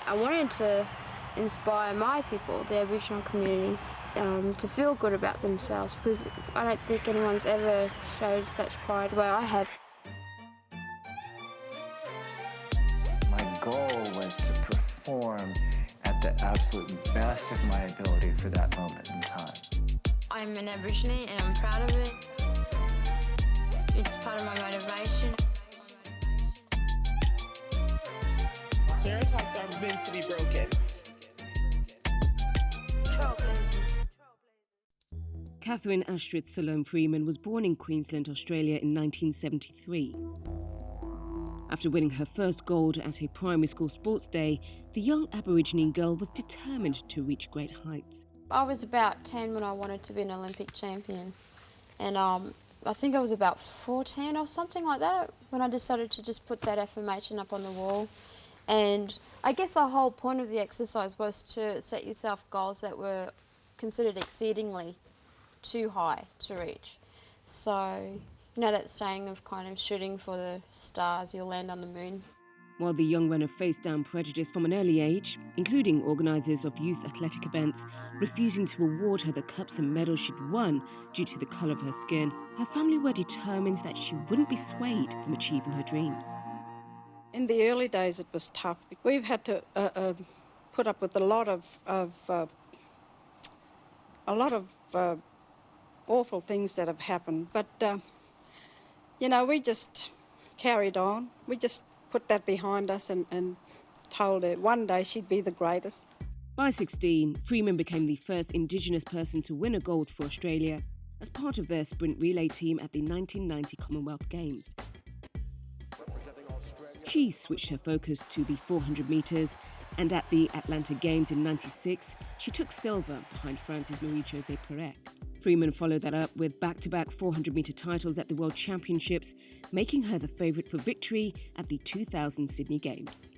I wanted to inspire my people, the Aboriginal community, to feel good about themselves, because I don't think anyone's ever showed such pride the way I have. My goal was to perform at the absolute best of my ability for that moment in time. I'm an Aborigine and I'm proud of it. It's part of my motivation. Stereotypes are meant to be broken. Catherine Astrid Salome Freeman was born in Queensland, Australia in 1973. After winning her first gold at a primary school sports day, the young Aborigine girl was determined to reach great heights. I was about 10 when I wanted to be an Olympic champion, and I think I was about 14 or something like that when I decided to just put that affirmation up on the wall. And I guess the whole point of the exercise was to set yourself goals that were considered exceedingly too high to reach. So, you know that saying of kind of shooting for the stars, you'll land on the moon. While the young runner faced down prejudice from an early age, including organisers of youth athletic events refusing to award her the cups and medals she'd won due to the colour of her skin, her family were determined that she wouldn't be swayed from achieving her dreams. In the early days it was tough. We've had to put up with a lot of awful things that have happened, but you know, we just carried on. We just put that behind us and told her one day she'd be the greatest. By 16, Freeman became the first Indigenous person to win a gold for Australia as part of their sprint relay team at the 1990 Commonwealth Games. She switched her focus to the 400 metres, and at the Atlanta Games in '96, she took silver behind France's Marie-Josée Pérec. Freeman followed that up with back-to-back 400-metre titles at the World Championships, making her the favourite for victory at the 2000 Sydney Games.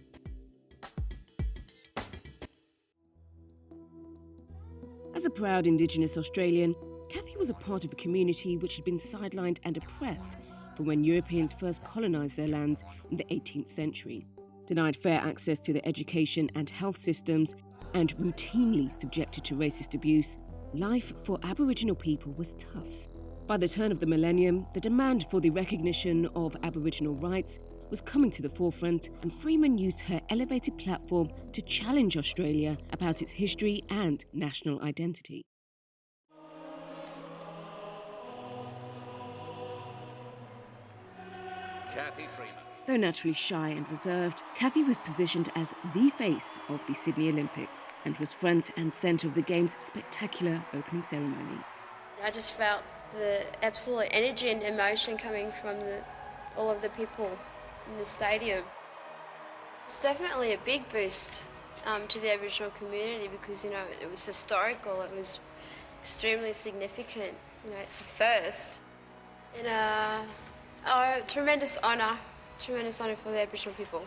As a proud Indigenous Australian, Cathy was a part of a community which had been sidelined and oppressed from when Europeans first colonised their lands in the 18th century. Denied fair access to their education and health systems, and routinely subjected to racist abuse, life for Aboriginal people was tough. By the turn of the millennium, the demand for the recognition of Aboriginal rights was coming to the forefront, and Freeman used her elevated platform to challenge Australia about its history and national identity. Cathy Freeman. Though naturally shy and reserved, Cathy was positioned as the face of the Sydney Olympics and was front and centre of the Games' spectacular opening ceremony. I just felt the absolute energy and emotion coming from all of the people in the stadium. It's definitely a big boost to the Aboriginal community because, you know, it was historical, it was extremely significant. You know, it's a first. And tremendous honour for the Aboriginal people.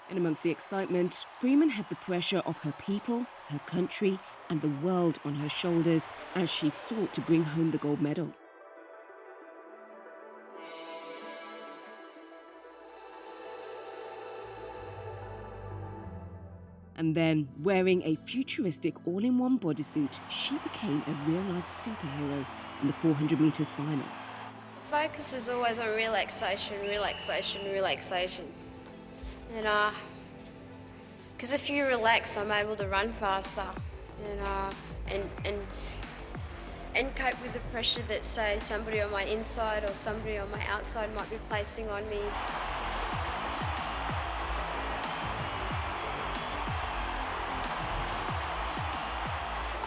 And amongst the excitement, Freeman had the pressure of her people, her country, and the world on her shoulders as she sought to bring home the gold medal. And then, wearing a futuristic all-in-one bodysuit, she became a real-life superhero in the 400 metres final. The focus is always on relaxation, relaxation, relaxation. And because if you relax, I'm able to run faster and cope with the pressure that, say, somebody on my inside or somebody on my outside might be placing on me.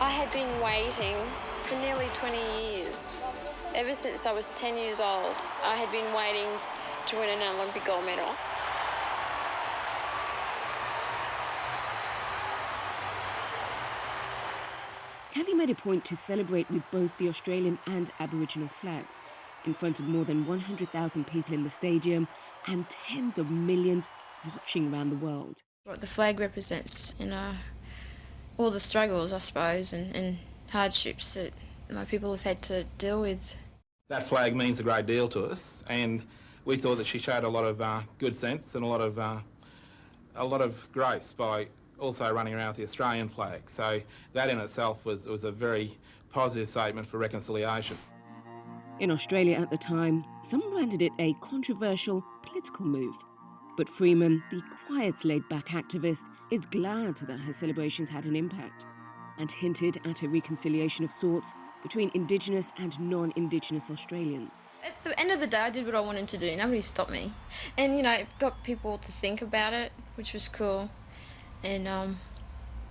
I had been waiting for nearly 20 years. Ever since I was 10 years old, I had been waiting to win an Olympic gold medal. Cathy made a point to celebrate with both the Australian and Aboriginal flags in front of more than 100,000 people in the stadium and tens of millions watching around the world. What the flag represents, you know, all the struggles, I suppose, and hardships that my people have had to deal with. That flag means a great deal to us, and we thought that she showed a lot of good sense and a lot of a lot of grace by also running around with the Australian flag. So that in itself was a very positive statement for reconciliation. In Australia at the time, some branded it a controversial political move. But Freeman, the quiet, laid-back activist, is glad that her celebrations had an impact and hinted at a reconciliation of sorts between Indigenous and non-Indigenous Australians. At the end of the day, I did what I wanted to do. Nobody stopped me. And, it got people to think about it, which was cool. And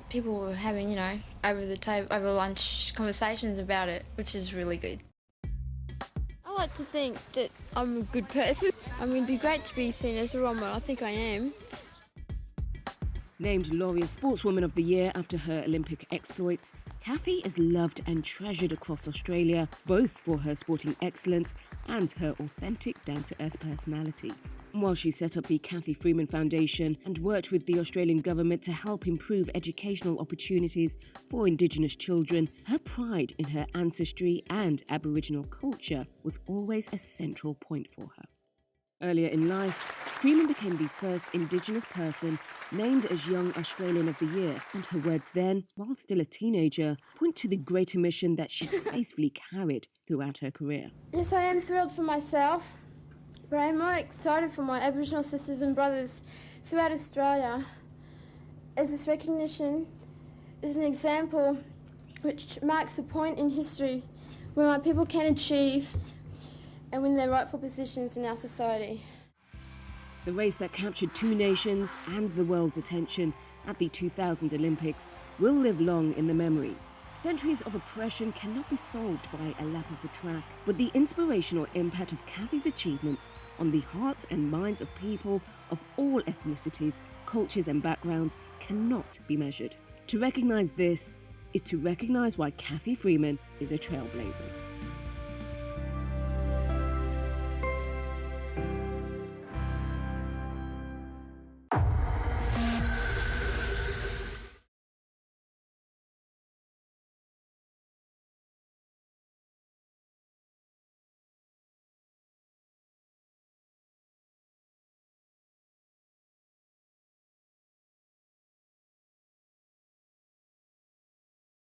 people were having, over lunch conversations about it, which is really good. I like to think that I'm a good person. It'd be great to be seen as a role model. I think I am. Named Laureate Sportswoman of the Year after her Olympic exploits, Cathy is loved and treasured across Australia, both for her sporting excellence and her authentic, down-to-earth personality. While she set up the Cathy Freeman Foundation and worked with the Australian government to help improve educational opportunities for Indigenous children, her pride in her ancestry and Aboriginal culture was always a central point for her. Earlier in life, Freeman became the first Indigenous person named as Young Australian of the Year, and her words then, while still a teenager, point to the greater mission that she gracefully carried throughout her career. Yes, I am thrilled for myself, but I am more excited for my Aboriginal sisters and brothers throughout Australia, as this recognition is an example which marks a point in history where my people can achieve and win their rightful positions in our society. The race that captured two nations and the world's attention at the 2000 Olympics will live long in the memory. Centuries of oppression cannot be solved by a lap of the track, but the inspirational impact of Cathy's achievements on the hearts and minds of people of all ethnicities, cultures and backgrounds cannot be measured. To recognise this is to recognise why Cathy Freeman is a trailblazer.